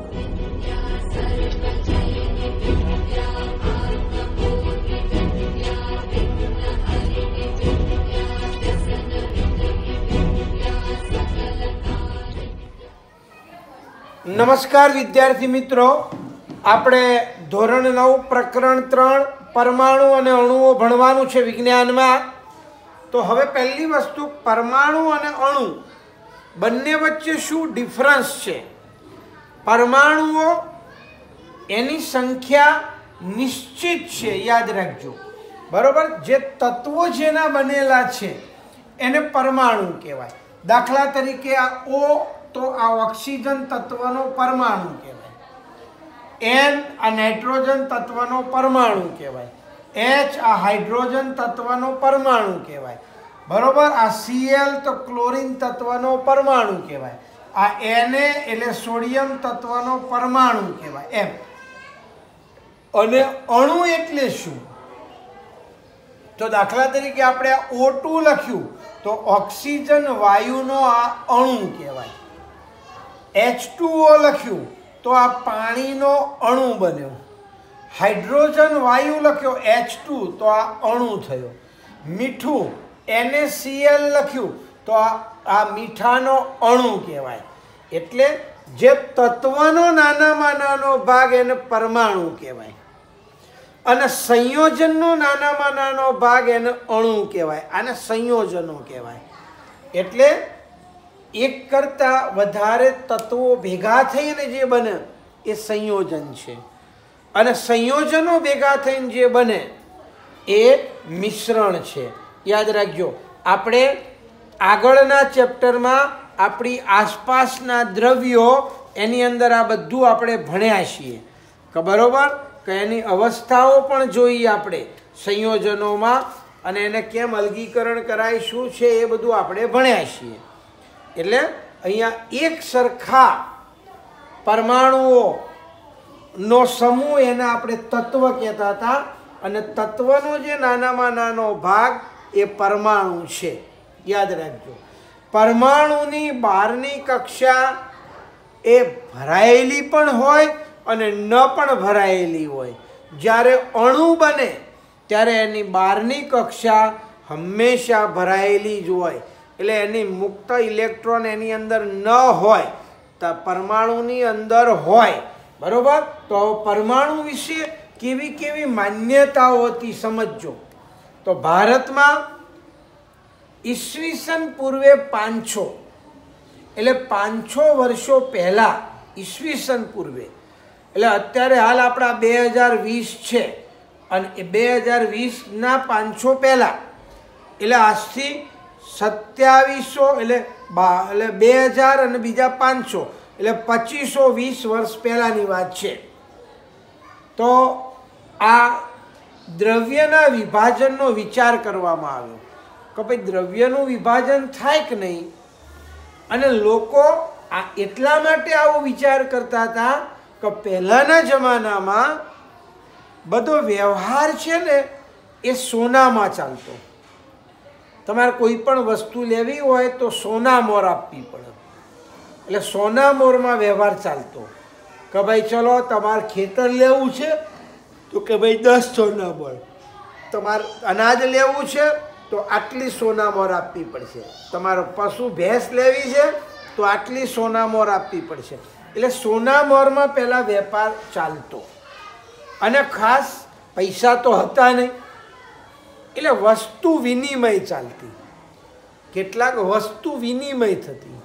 नमस्कार विद्यार्थी मित्रों, આપણે ધોરણ 9 પ્રકરણ 3 પરમાણુ અને અણુઓ ભણવાનું છે વિજ્ઞાનમાં। તો હવે પહેલી વસ્તુ, પરમાણુ અને અણુ બંને વચ્ચે શું ડિફરન્સ છે? પરમાણુઓ એની સંખ્યા નિશ્ચિત છે, યાદ રાખજો, બરોબર। જે તત્વો જેના બનેલા છે એને પરમાણુ કહેવાય। દાખલા તરીકે આ O તો આ ઓક્સિજન તત્વનો પરમાણુ કહેવાય, N આ નાઇટ્રોજન તત્વનો પરમાણુ કહેવાય, H આ હાઇડ્રોજન તત્વનો પરમાણુ કહેવાય, બરોબર। આ Cl તો ક્લોરીન તત્વનો પરમાણુ કહેવાય, આ Na એટલે સોડિયમ તત્વનો પરમાણુ કહેવાય એમ। અને અણુ એટલે શું? તો દાખલા તરીકે આપણે આ O2 લખ્યું તો ઓક્સિજન વાયુનો આ અણુ કહેવાય, H2O લખ્યું તો આ પાણીનો અણુ બન્યો, હાઇડ્રોજન વાયુ લખ્યો H2 તો આ અણુ થયો, મીઠું NaCl લખ્યું તો આ મીઠાનો અણુ કહેવાય। એટલે જે તત્વનો નાનામાં નાનો ભાગ એને પરમાણુ કહેવાય અને સંયોજનનો નાનામાં નાનો ભાગ એને અણુ કહેવાય, આને સંયોજનો કહેવાય। એટલે એક કરતાં વધારે તત્વો ભેગા થઈને જે બને એ સંયોજન છે અને સંયોજનો ભેગા થઈને જે બને એ મિશ્રણ છે, યાદ રાખજો। આપણે આગળના ચેપ્ટરમાં આપણી આસપાસના દ્રવ્યો એની અંદર આ બધું આપણે ભણ્યા છીએ, બરોબર, કે એની અવસ્થાઓ પણ જોઈએ આપણે સંયોજનોમાં અને એને કેમ અલગીકરણ કરાય, શું છે એ બધું આપણે ભણ્યા છીએ। એટલે અહીંયા એક સરખા પરમાણુઓનો સમૂહ એને આપણે તત્વ કહેતા હતા અને તત્વનો જે નાનામાં નાનો ભાગ એ પરમાણુ છે, યાદ રાખજો। પરમાણુની બહારની કક્ષા એ ભરાયેલી પણ હોય અને ન પણ ભરાયેલી હોય। જ્યારે અણુ બને ત્યારે એની બહારની કક્ષા હંમેશા ભરાયેલી જ હોય, એટલે એની મુક્ત ઇલેક્ટ્રોન એની અંદર ન હોય તો પરમાણુની અંદર હોય, બરોબર। તો પરમાણુ વિશે કેવી કેવી માન્યતાઓ હતી સમજજો। તો ભારતમાં ઈસવીસન પૂર્વે 500 એટલે 500 વર્ષો પહેલાં, ઈસવીસન પૂર્વે એટલે અત્યારે હાલ આપણા 2020 છે અને એ 2020ના 500 પહેલાં એટલે આજથી 2700 એટલે 2000 અને બીજા 500 એટલે 2520 વર્ષ પહેલાંની વાત છે। તો આ દ્રવ્યના વિભાજનનો વિચાર કરવામાં આવ્યો કે ભાઈ દ્રવ્યનું વિભાજન થાય કે નહીં, અને લોકો આ એટલા માટે આવો વિચાર કરતા હતા કે પહેલાંના જમાનામાં બધો વ્યવહાર છે ને એ સોનામાં ચાલતો। તમારે કોઈ પણ વસ્તુ લેવી હોય તો સોના મોર આપવી પડે, એટલે સોના મોરમાં વ્યવહાર ચાલતો કે ભાઈ ચલો તમારે ખેતર લેવું છે તો કે ભાઈ 10 સોના મોર, તમારે અનાજ લેવું છે તો આટલી સોના મોર આપવી પડશે, તમારો પશુ ભેંસ લેવી છે તો આટલી સોના મોર આપવી પડશે। એટલે સોના મોરમાં પહેલાં વેપાર ચાલતો અને ખાસ પૈસા તો હતા નહીં, એટલે વસ્તુ વિનિમય ચાલતી, કેટલાક વસ્તુ વિનિમય થતી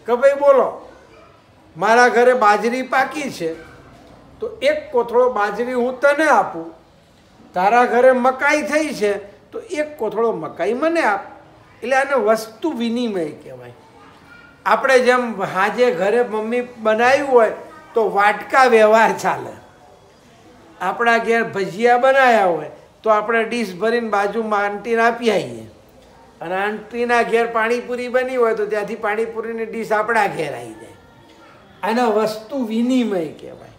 કે ભાઈ બોલો મારા ઘરે બાજરી પાકી છે તો એક કોથળો બાજરી હું તને આપું, તારા ઘરે મકાઈ થઈ છે તો એક કોથળો મકાઈ મને આપ, એટલે આને વસ્તુ વિનિમય કહેવાય। આપણે જેમ હાજે ઘરે મમ્મી બનાવ્યું હોય તો વાટકા વ્યવહાર ચાલે, આપણા ઘેર ભજીયા બનાવ્યા હોય તો આપણે ડીશ ભરીને બાજુમાં આંટીને આપી આવીએ, અને આંટીના ઘેર પાણીપુરી બની હોય તો ત્યાંથી પાણીપુરીની ડીશ આપણા ઘેર આવી જાય, આને વસ્તુ વિનિમય કહેવાય।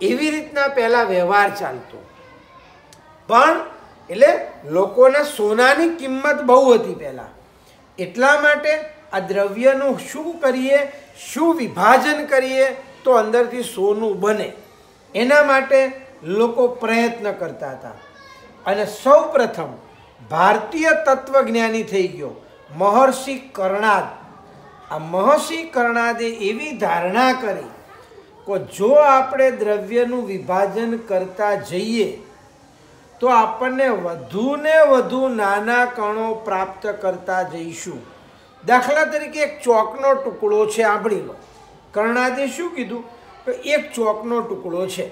એવી રીતના પહેલાં વ્યવહાર ચાલતો, પણ એટલે લોકોને સોનાની કિંમત બહુ હતી પહેલાં, એટલા માટે આ દ્રવ્યનું શું કરીએ, શું વિભાજન કરીએ તો અંદરથી સોનું બને. એના માટે લોકો પ્રયત્ન કરતા હતા. અને સૌ પ્રથમ ભારતીય તત્વજ્ઞાની થઈ ગયો મહર્ષિ કર્ણાદ. આ મહર્ષિ કર્ણાદે એવી ધારણા કરી કે જો આપણે દ્રવ્યનું વિભાજન કરતા જઈએ તો આપણને વધુને વધુ નાના કણો પ્રાપ્ત કરતા જઈશું. દાખલા તરીકે એક ચોકનો ટુકડો છે, આંબળી લો. કર્ણાદે શું કીધું કે એક ચોકનો ટુકડો છે,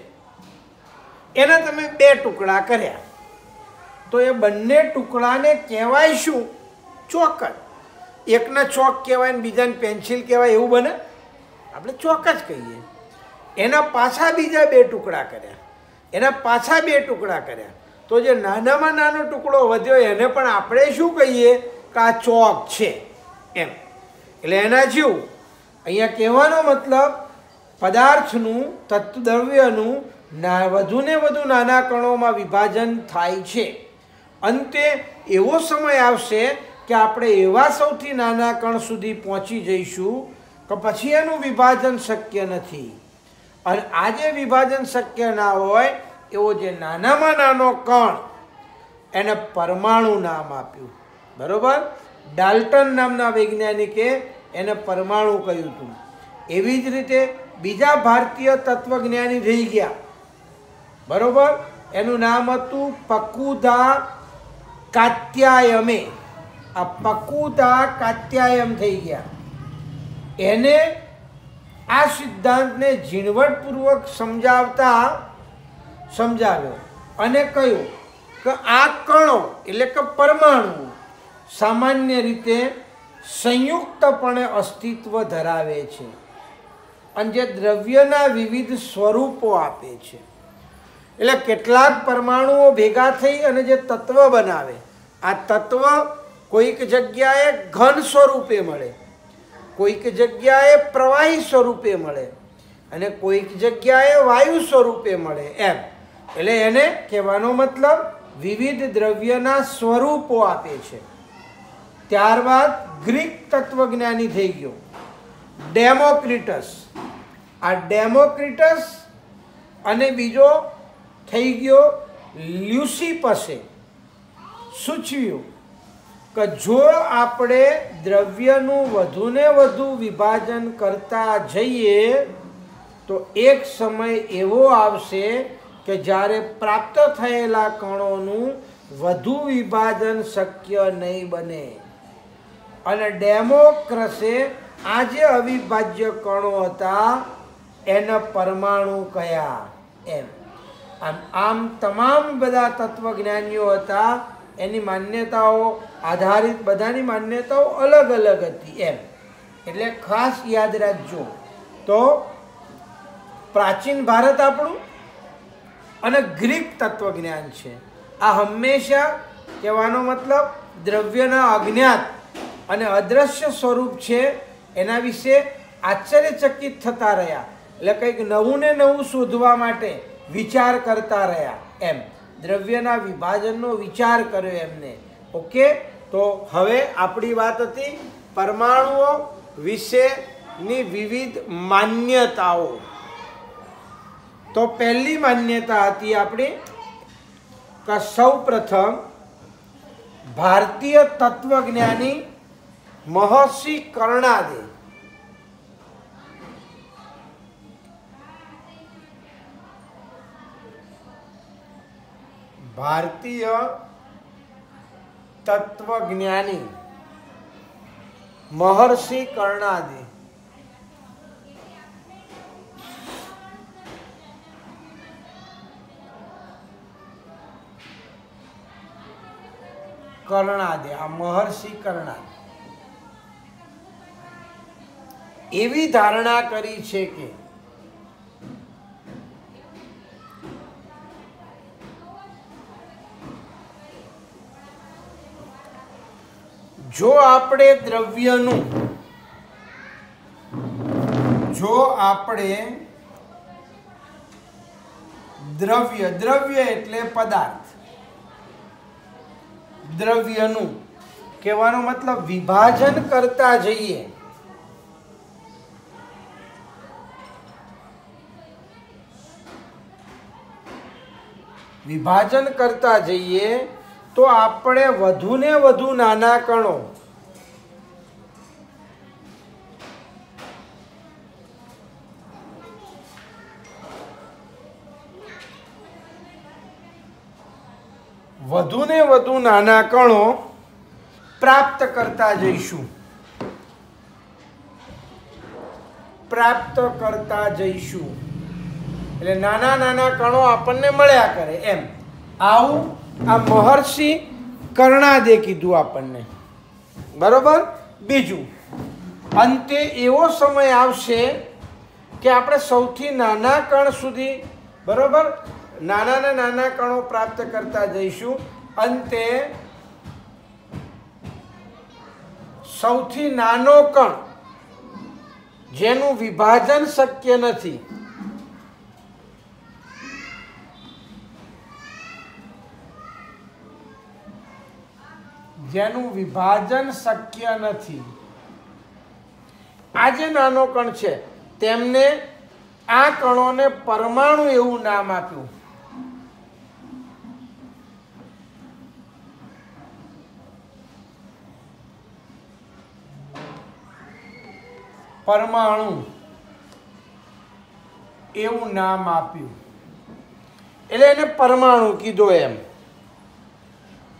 એના તમે 2 ટુકડા કર્યા તો એ બંને ટુકડાને કહેવાય શું? ચોક જ. એકને ચોક કહેવાય ને બીજાને પેન્સિલ કહેવાય, એવું બને? આપણે ચોક જ કહીએ. એના પાછા બીજા 2 ટુકડા કર્યા, એના પાછા 2 ટુકડા કર્યા તો જે નાનામાં નાનો ટુકડો વધ્યો એને પણ આપણે શું કહીએ કે આ ચોક છે એમ. એટલે એના જેવું અહીંયા કહેવાનો મતલબ પદાર્થનું દ્રવ્યનું વધુને વધુ નાના કણોમાં વિભાજન થાય છે. અંતે એવો સમય આવશે કે આપણે એવા સૌથી નાના કણ સુધી પહોંચી જઈશું કે પછી એનું વિભાજન શક્ય નથી. અને આજે વિભાજન શક્ય ના હોય એવો જે નાનામાં નાનો કણ એને પરમાણુ નામ આપ્યું. બરોબર? ડાલ્ટન નામના વૈજ્ઞાનિકે એને પરમાણુ કહ્યું હતું. એવી જ રીતે બીજા ભારતીય તત્વજ્ઞાની થઈ ગયા. બરોબર? એનું નામ હતું પકુધા કાત્યાયમે. આ પકુધા કાત્યાયમ થઈ ગયા. એને આ સિદ્ધાંતને ઝીણવટપૂર્વક સમજાવ્યો અને કહ્યું કે આ કણો એટલે કે પરમાણુ સામાન્ય રીતે સંયુક્તપણે અસ્તિત્વ ધરાવે છે અને જે દ્રવ્યના વિવિધ સ્વરૂપો આપે છે. એટલે કેટલાક પરમાણુઓ ભેગા થઈ અને જે તત્વ બનાવે, આ તત્વ કોઈક જગ્યાએ ઘન સ્વરૂપે મળે, કોઈક જગ્યાએ પ્રવાહી સ્વરૂપે મળે અને કોઈક જગ્યાએ વાયુ સ્વરૂપે મળે એમ. એટલે એને કહેવાનો મતલબ વિવિધ દ્રવ્યના સ્વરૂપો આપે છે. ત્યારબાદ ગ્રીક તત્વજ્ઞાની થઈ ગયો ડેમોક્રિટસ. આ ડેમોક્રિટસ અને બીજો થઈ ગયો લ્યુસિપસે સૂચવ્યું કે જો આપણે દ્રવ્યનું વધુને વધુ વિભાજન કરતા જઈએ તો એક સમય એવો આવશે કે જ્યારે પ્રાપ્ત થયેલા કણોનું વધુ વિભાજન શક્ય નહીં બને. અને ડેમોક્રસે આ જે અવિભાજ્ય કણો હતા એને પરમાણુ કહ્યા એમ. આમ તમામ બધા તત્વજ્ઞાનીઓ હતા, એની માન્યતાઓ આધારિત બધાની માન્યતાઓ અલગ અલગ હતી એમ. એટલે ખાસ યાદ રાખજો. તો પ્રાચીન ભારત આપણું અને ગ્રીક તત્વજ્ઞાન છે. આ હંમેશા કહેવાનો મતલબ દ્રવ્યના અજ્ઞાત અને અદ્રશ્ય સ્વરૂપ છે એના વિશે આશ્ચર્યચકિત થતા રહ્યા. એટલે કંઈક નવું ને નવું શોધવા માટે વિચાર કરતા રહ્યા એમ. દ્રવ્યના વિભાજનનો વિચાર કર્યો એમને. ઓકે, તો હવે આપણી વાત હતી પરમાણુઓ વિશેની વિવિધ માન્યતાઓ. તો પહેલી માન્યતા હતી આપણી કે સૌ પ્રથમ ભારતીય તત્વજ્ઞાની મહર્ષિ કર્ણાદે ભારતીય તત્વજ્ઞાની મહર્ષિ કર્ણાદે આ મહર્ષિ કર્ણાદ એવી ધારણા કરી છે કે જો આપણે દ્રવ્ય એટલે પદાર્થ, દ્રવ્યનું કહેવાનો મતલબ વિભાજન કરતા જઈએ વિભાજન કરતા જઈએ તો આપણે વધુને વધુ નાના કણો પ્રાપ્ત કરતા જઈશું એટલે નાના નાના કણો આપણને મળ્યા કરે એમ આવું આ મહર્ષિ કર્ણાદે કીધું આપણને બરોબર બીજું અંતે એવો સમય આવશે કે આપણે સૌથી નાના કણ સુધી બરોબર નાના કણો પ્રાપ્ત કરતા જઈશું અંતે સૌથી નાનો કણ જેનું વિભાજન શક્ય નથી આ જે નાનો કણ છે તેમને આ કણોને પરમાણુ એવું નામ આપ્યું એટલે એને પરમાણુ કીધો એમ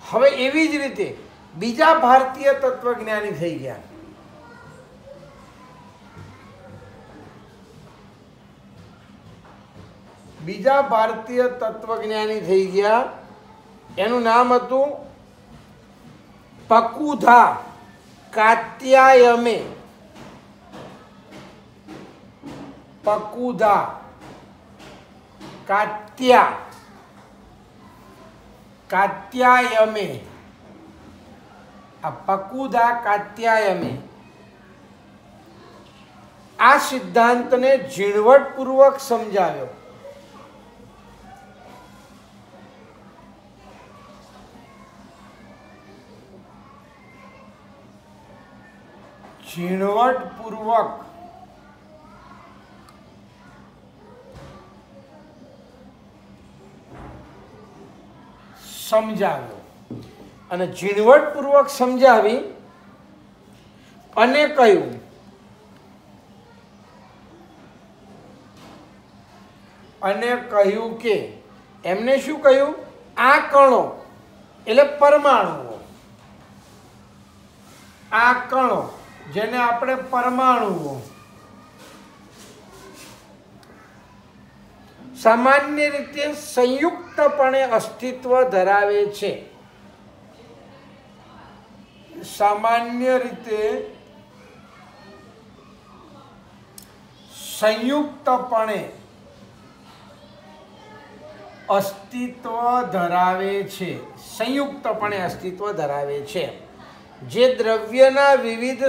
હવે એવી જ રીતે બીજા ભારતીય તત્વજ્ઞાની થઈ ગયા એનું નામ હતું પકુધા કાત્યાયમે આ સિદ્ધાંતને ઝીણવટપૂર્વક સમજાવ્યો અને ઝીણવટપૂર્વક સમજાવી અને કહ્યું કે એમને શું કહ્યું આ કણો એટલે પરમાણુઓ જેને આપણે પરમાણુઓ સામાન્ય રીતે સંયુક્તપણે અસ્તિત્વ ધરાવે છે સંયુક્તપણે અસ્તિત્વ ધરાવે છે જે દ્રવ્યના વિવિધ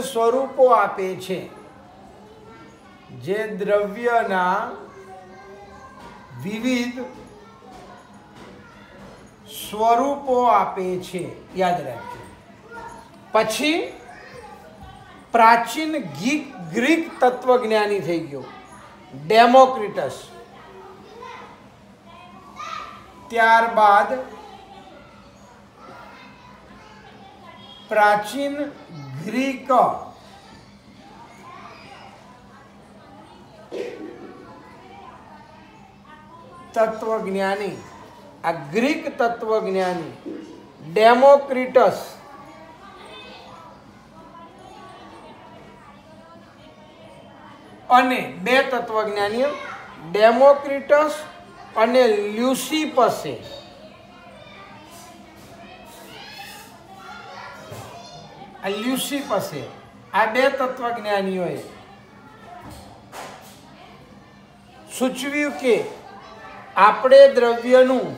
સ્વરૂપો આપે છે યાદ રાખજો પછી પ્રાચીન ગ્રીક તત્વજ્ઞાની થઈ ગયો ડેમોક્રિટસ ત્યારબાદ પ્રાચીન ગ્રીક તત્વજ્ઞાની આ ગ્રીક તત્વજ્ઞાની ડેમોક્રિટસ અને બે તત્વજ્ઞાનીઓ ડેમોક્રિટસ અને લ્યુસિપસે આ બે તત્વજ્ઞાનીઓએ સૂચવ્યું કે આપણે દ્રવ્યનું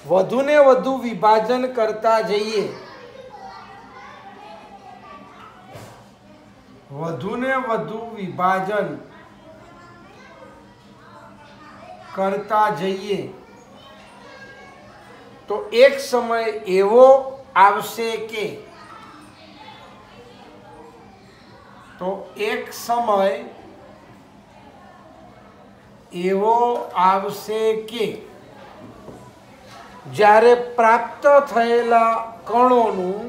વધુને વધુ વિભાજન કરતા જઈએ તો એક સમય એવો આવશે કે તો એક સમય એવો આવશે કે જ્યારે પ્રાપ્ત થયેલા કણોનું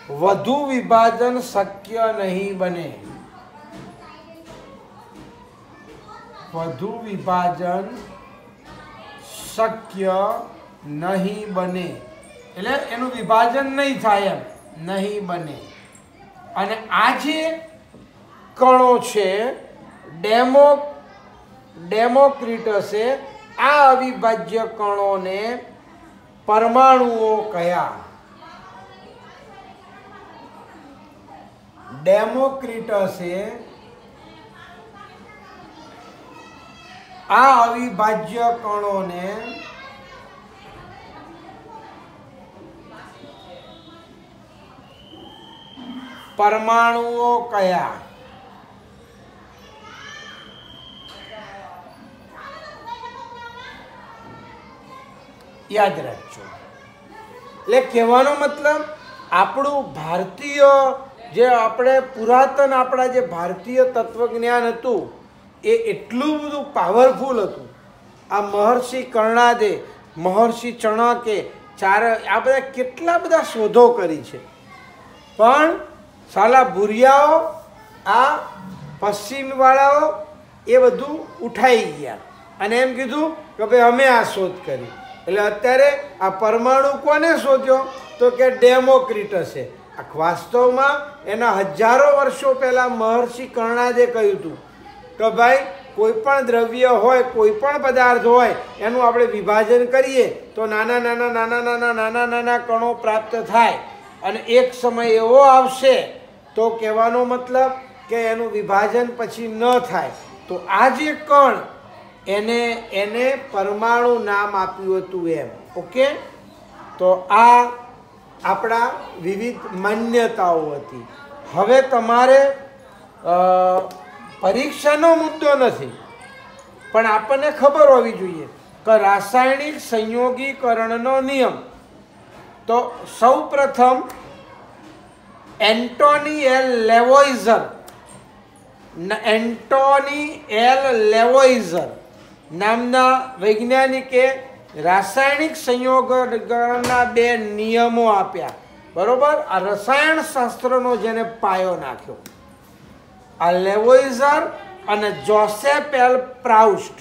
વધુ વિભાજન શક્ય નહીં બને. એટલે એનું વિભાજન નહીં થાય, એમ નહીં બને. અને આ જે કણો છે ડેમોક્રિટસે આ અવિભાજ્ય કણોને પરમાણુઓ કહ્યા. ડેમોક્રિટસે આ અવિભાજ્ય કણોને પરમાણુઓ કયા. યાદ રાખજો. એટલે કહેવાનો મતલબ આપણું ભારતીય જે આપણે પુરાતન આપણા જે ભારતીય તત્વજ્ઞાન હતું એ એટલું બધું પાવરફુલ હતું. આ મહર્ષિ કર્ણાદે, મહર્ષિ ચણકે, આ બધા કેટલા બધા શોધો કરી છે, પણ સાલા ભૂરિયાઓ આ પશ્ચિમવાળાઓ એ બધું ઉઠાઈ ગયા અને એમ કીધું કે ભાઈ અમે આ શોધ કરી. એટલે અત્યારે આ પરમાણુ કોને શોધ્યો? તો કે ડેમોક્રિટસે. વાસ્તવમાં એના હજારો વર્ષો પહેલાં મહર્ષિ કર્ણાદે કહ્યું હતું કે ભાઈ કોઈ પણ દ્રવ્ય હોય, કોઈ પણ પદાર્થ હોય, એનું આપણે વિભાજન કરીએ તો નાના કણો પ્રાપ્ત થાય. અને એક સમય એવો આવશે તો કહેવાનો મતલબ કે એનું વિભાજન પછી ન થાય. તો આ જે કણ એને પરમાણુ નામ આપ્યું હતું એમ. ઓકે, તો આ આપણા વિવિધ માન્યતાઓ હતી. હવે તમારે પરીક્ષાનો મુદ્દો નથી, પણ આપણને ખબર હોવી જોઈએ કે રાસાયણિક સંયોગીકરણનો નિયમ. તો સૌ પ્રથમ એન્ટોની એલ લેવોઇઝર નામના વૈજ્ઞાનિકે રાસાયણિક સંયોગીકરણના 2 નિયમો આપ્યા. બરોબર? આ રસાયણ શાસ્ત્રનો જેને પાયો નાખ્યો, આ લેવોઇઝર અને જોસેફ એલ પ્રાઉસ્ટ,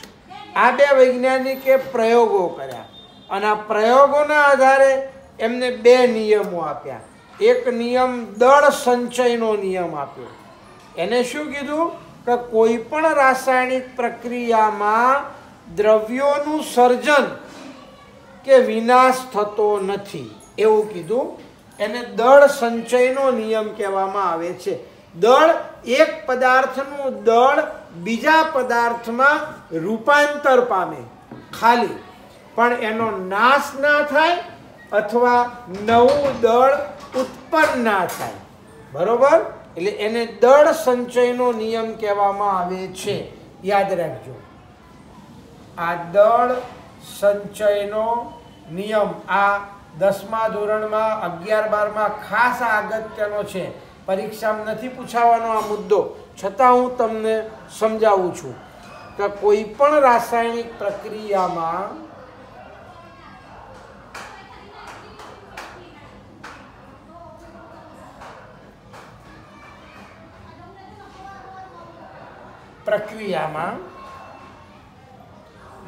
આ 2 વૈજ્ઞાનિકે પ્રયોગો કર્યા અને આ પ્રયોગોના આધારે એમને 2 નિયમો આપ્યા. એક નિયમ દળ સંચયનો નિયમ આપ્યો. એને શું કીધું કે કોઈ પણ રાસાયણિક પ્રક્રિયામાં દ્રવ્યોનું સર્જન કે વિનાશ થતો નથી એવું કીધું. એને દળ સંચયનો નિયમ કહેવામાં આવે છે. દળ, એક પદાર્થનું દળ બીજા પદાર્થમાં રૂપાંતર પામે ખાલી, પણ એનો નાશ ના થાય અથવા નવું દળ ઉત્પન્ન ના થાય. બરોબર? એટલે એને દળ સંચયનો નિયમ કહેવામાં આવે છે. યાદ રાખજો, આ દળ સંચયનો નિયમ આ 10મા ધોરણમાં 11-12માં ખાસ અગત્યનો છે. પરીક્ષામાં નથી પૂછાવાનો આ મુદ્દો, છતાં હું તમને સમજાવું છું કે કોઈ પણ રાસાયણિક પ્રક્રિયામાં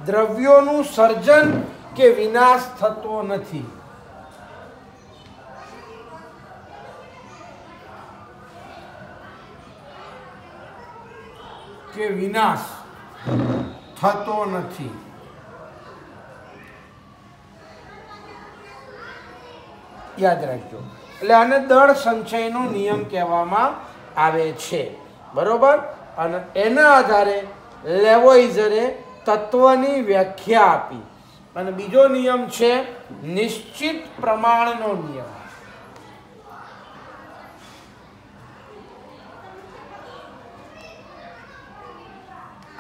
દ્રવ્યોનું સર્જન કે વિનાશ થતો નથી. યાદ રાખજો. એટલે આને દળ સંચયનો નિયમ કહેવામાં આવે છે. બરોબર? અને એના આધારે લેવોઇઝરે તત્વની વ્યાખ્યા આપી. અને બીજો નિયમ છે નિશ્ચિત પ્રમાણનો નિયમ.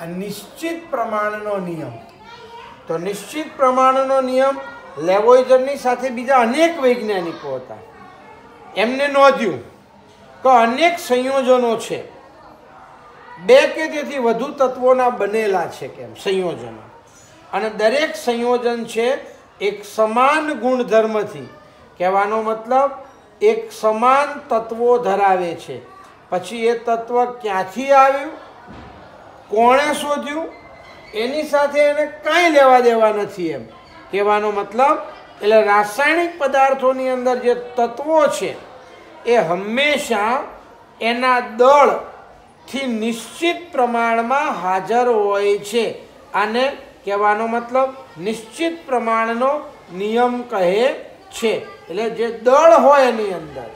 આ નિશ્ચિત પ્રમાણનો નિયમ. તો નિશ્ચિત પ્રમાણનો નિયમ લેવોઇઝરની સાથે બીજા અનેક વૈજ્ઞાનિકો હતા. એમને નોંધ્યું કે અનેક સંયોજનો છે, 2 કે તેથી વધુ તત્વોના બનેલા છે કેમ સંયોજનો, અને દરેક સંયોજન છે એક સમાન ગુણધર્મથી, કહેવાનો મતલબ એક સમાન તત્વો ધરાવે છે. પછી એ તત્વ ક્યાંથી આવ્યું, કોણે શોધ્યું, એની સાથે એને કાંઈ લેવા દેવા નથી એમ કહેવાનો મતલબ. એટલે રાસાયણિક પદાર્થોની અંદર જે તત્વો છે એ હંમેશા એના દળથી નિશ્ચિત પ્રમાણમાં હાજર હોય છે. આને કહેવાનો મતલબ નિશ્ચિત પ્રમાણનો નિયમ કહે છે. એટલે જે દળ હોય એની અંદર,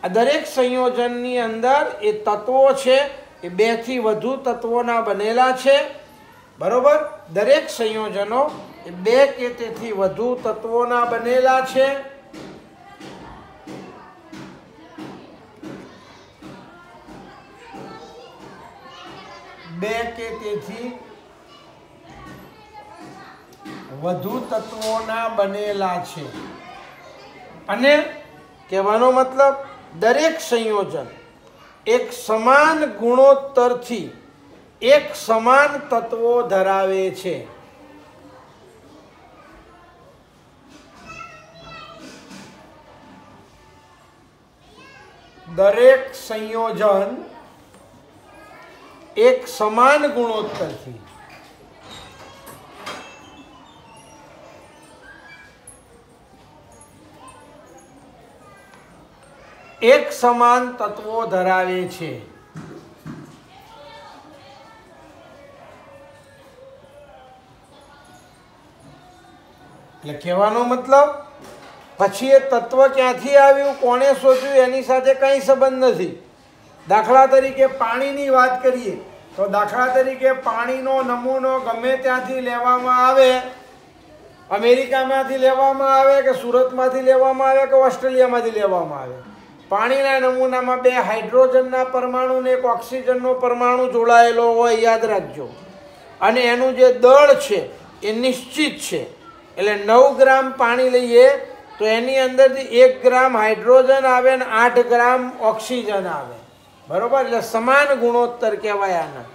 આ દરેક સંયોજનની અંદર એ તત્વો છે એ 2 થી વધુ તત્વોના બનેલા છે. બરોબર, દરેક સંયોજનો એ 2 કે તેથી વધુ તત્વોના બનેલા છે. બે કે તેથી વધુ તત્વોના બનેલા છે. અને કહેવાનો મતલબ દરેક સંયોજન એક સમાન ગુણોત્તરથી એક સમાન તત્વો ધરાવે છે. દરેક સંયોજન એક સમાન ગુણોત્તરથી એક સમાન તત્વો ધરાવે છે. એટલે કહેવાનો મતલબ પછી એ તત્વ ક્યાંથી આવ્યું, કોણે શોધ્યું, એની સાથે કંઈ સંબંધ નથી. દાખલા તરીકે પાણીની વાત કરીએ તો દાખલા તરીકે પાણીનો નમૂનો ગમે ત્યાંથી લેવામાં આવે, અમેરિકામાંથી લેવામાં આવે કે સુરતમાંથી લેવામાં આવે કે ઓસ્ટ્રેલિયામાંથી લેવામાં આવે, પાણીના નમૂનામાં 2 હાઇડ્રોજનના પરમાણુ ને 1 ઓક્સિજનનો પરમાણુ જોડાયેલો હોય, યાદ રાખજો. અને એનું જે દળ છે એ નિશ્ચિત છે. એટલે 9 ગ્રામ પાણી લઈએ તો એની અંદરથી 1 ગ્રામ હાઇડ્રોજન આવે ને 8 ગ્રામ ઓક્સિજન આવે. બરોબર, એટલે સમાન ગુણોત્તર કહેવાય આના.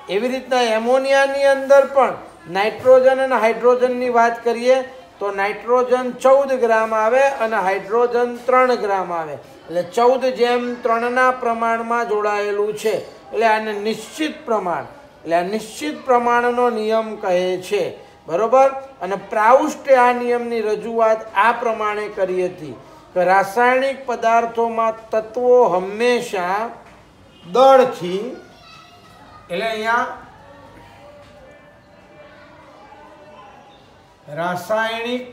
એવી રીતના એમોનિયાની અંદર પણ નાઇટ્રોજન અને હાઇડ્રોજનની વાત કરીએ તો નાઇટ્રોજન 14 ગ્રામ આવે અને હાઇડ્રોજન 3 ગ્રામ આવે. એટલે 14:3ના પ્રમાણમાં જોડાયેલું છે. એટલે આને નિશ્ચિત પ્રમાણ, એટલે આ નિશ્ચિત પ્રમાણનો નિયમ કહે છે. બરોબર. અને પ્રાઉસ્ટે આ નિયમની રજૂઆત આ પ્રમાણે કરી હતી કે રાસાયણિક પદાર્થોમાં તત્વો હંમેશા દળથી, એટલે અહીંયા રાસાયણિક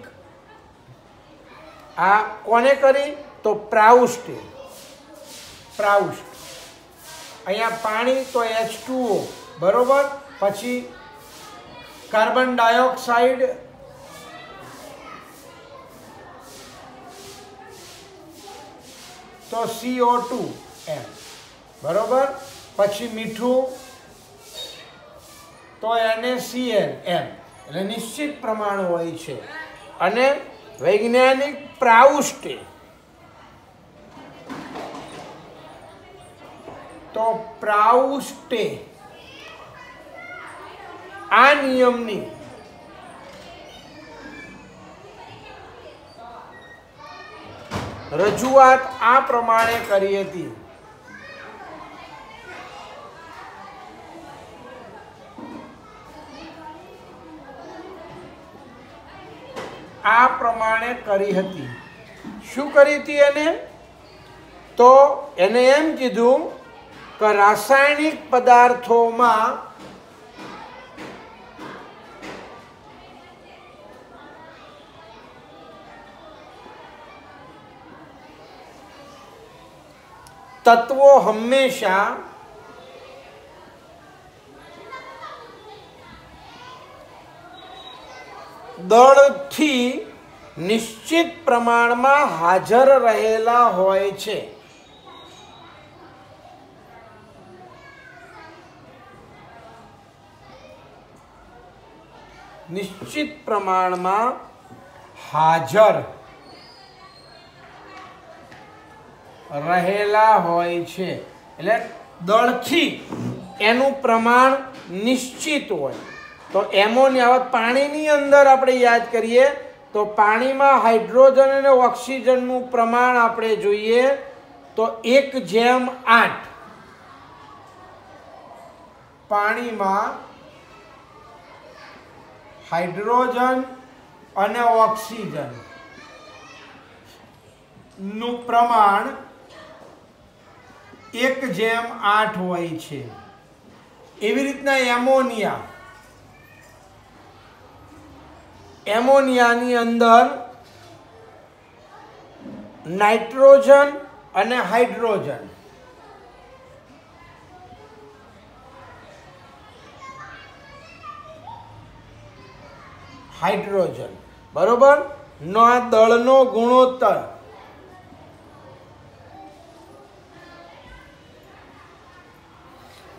આ કોને કરી તો પ્રાઉસ્ટે. અહીંયા પાણી તો H2O, બરોબર. પછી કાર્બન ડાયોક્સાઇડ, તો CO2 એમ, બરોબર. પછી મીઠું તો NaCl એમ. એટલે નિશ્ચિત પ્રમાણ હોય છે. અને વૈજ્ઞાનિક પ્રાઉસ્ટે તો પ્રાઉસ્ટે આ નિયમની રજૂઆત આ પ્રમાણે કરી હતી. શું કરી હતી એને? તો એને એમ કીધું કે રાસાયણિક પદાર્થોમાં તત્વો હંમેશા દળથી નિશ્ચિત પ્રમાણમાં હાજર રહેલા હોય છે. નિશ્ચિત પ્રમાણમાં હાજર રહેલા હોય છે, એટલે દળથી એનું પ્રમાણ નિશ્ચિત હોય. તો એમોનિયા પાણીની અંદર આપણે યાદ કરીએ તો પાણીમાં હાઇડ્રોજન અને ઓક્સિજનનું પ્રમાણ આપણે જોઈએ તો 1:8. પાણીમાં હાઇડ્રોજન અને ઓક્સિજન નું પ્રમાણ 1:8 હોય છે. એવી રીતના એમોનિયાની અંદર નાઇટ્રોજન અને હાઇડ્રોજન બરોબર નો આ દળનો ગુણોત્તર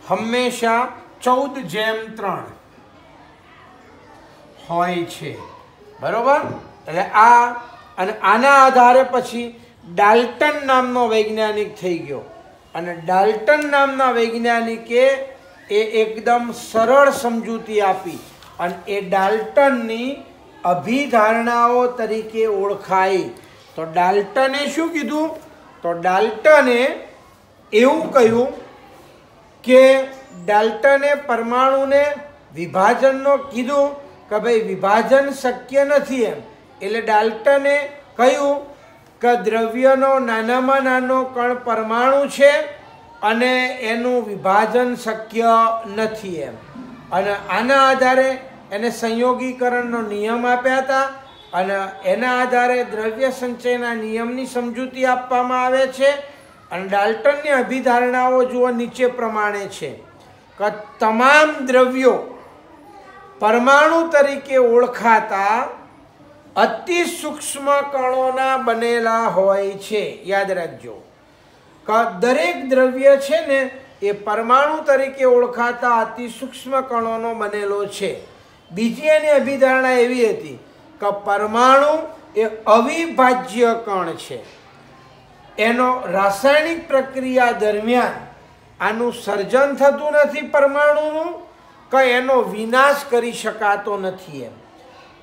હંમેશા 14:3 હોય છે. બરોબર, એટલે આ અને આના આધારે પછી ડાલ્ટન નામનો વૈજ્ઞાનિક થઈ ગયો અને ડાલ્ટન નામના વૈજ્ઞાનિકે એ એકદમ સરળ સમજૂતી આપી અને એ ડાલ્ટનની અભિધારણાઓ તરીકે ઓળખાઈ. તો ડાલ્ટને શું કીધું? તો ડાલ્ટને એવું કહ્યું કે ડાલ્ટને પરમાણુને વિભાજનનો કીધું કે ભાઈ વિભાજન શક્ય નથી એમ. એટલે ડાલ્ટને કહ્યું કે દ્રવ્યનો નાનામાં નાનો કણ પરમાણુ છે અને એનું વિભાજન શક્ય નથી એમ. અને આના આધારે એને સંયોગીકરણનો નિયમ આપ્યા હતા અને એના આધારે દ્રવ્ય સંચયના નિયમની સમજૂતી આપવામાં આવે છે. અને ડાલ્ટનની અભિધારણાઓ જુઓ નીચે પ્રમાણે છે કે તમામ દ્રવ્યો પરમાણુ તરીકે ઓળખાતા અતિ સૂક્ષ્મ કણોના બનેલા હોય છે. યાદ રાખજો કે દરેક દ્રવ્ય છે ને એ પરમાણુ તરીકે ઓળખાતા અતિ સૂક્ષ્મ કણોનો બનેલો છે. બીજી એની અભિધારણા એવી હતી કે પરમાણુ એ અવિભાજ્ય કણ છે. એનો રાસાયણિક પ્રક્રિયા દરમિયાન આનું સર્જન થતું નથી પરમાણુનું કે એનો વિનાશ કરી શકાતો નથી એમ.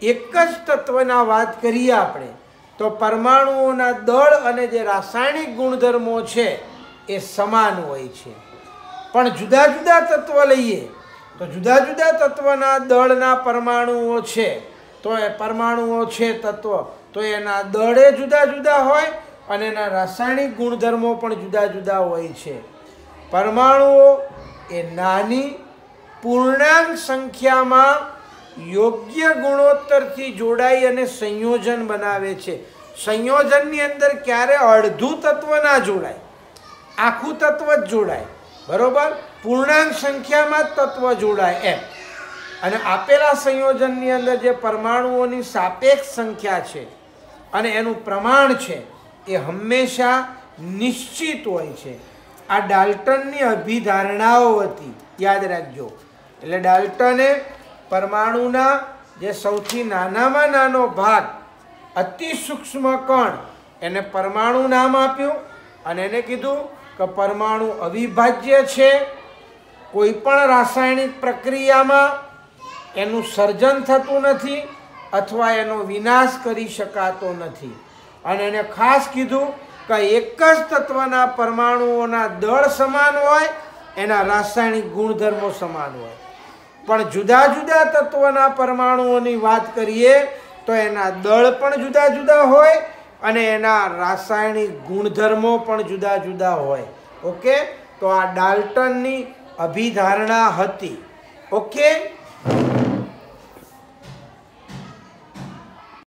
એક જ તત્વના વાત કરીએ આપણે તો પરમાણુઓના દળ અને જે રાસાયણિક ગુણધર્મો છે એ સમાન હોય છે. પણ જુદા જુદા તત્વ લઈએ તો જુદા જુદા તત્વના દળના પરમાણુઓ છે તો એ પરમાણુઓ છે તત્વ તો એના દળે જુદા જુદા હોય અને એના રાસાયણિક ગુણધર્મો પણ જુદા જુદા હોય છે. પરમાણુઓ એ નાની પૂર્ણાંક સંખ્યામાં યોગ્ય ગુણોત્તરથી જોડાઈ અને સંયોજન બનાવે છે. સંયોજનની અંદર ક્યારે અડધું તત્વ ના જોડાય, આખું તત્વ જ જોડાય. બરોબર, પૂર્ણાંક સંખ્યામાં જ તત્વ જોડાય એમ. અને આપેલા સંયોજનની અંદર જે પરમાણુઓની સાપેક્ષ સંખ્યા છે અને એનું પ્રમાણ છે એ હંમેશા નિશ્ચિત હોય છે. આ ડાલ્ટનની અભિધારણાઓ હતી, યાદ રાખજો. એટલે ડાલ્ટને પરમાણુના જે સૌથી નાનામાં નાનો ભાગ અતિ સૂક્ષ્મ કણ એને પરમાણુ નામ આપ્યું અને એને કીધું કે પરમાણુ અવિભાજ્ય છે. કોઈ પણ રાસાયણિક પ્રક્રિયામાં એનું સર્જન થતું નથી અથવા એનો વિનાશ કરી શકાતો નથી. અને એને ખાસ કીધું કે એક જ તત્વના પરમાણુઓના દળ સમાન હોય, એના રાસાયણિક ગુણધર્મો સમાન હોય. પણ જુદા જુદા તત્વના પરમાણુઓની વાત કરીએ તો એના દળ પણ જુદા જુદા હોય અને એના રાસાયણિક ગુણધર્મો પણ જુદા જુદા હોય. ઓકે, તો આ ડાલ્ટનની અભિધારણા હતી. ઓકે.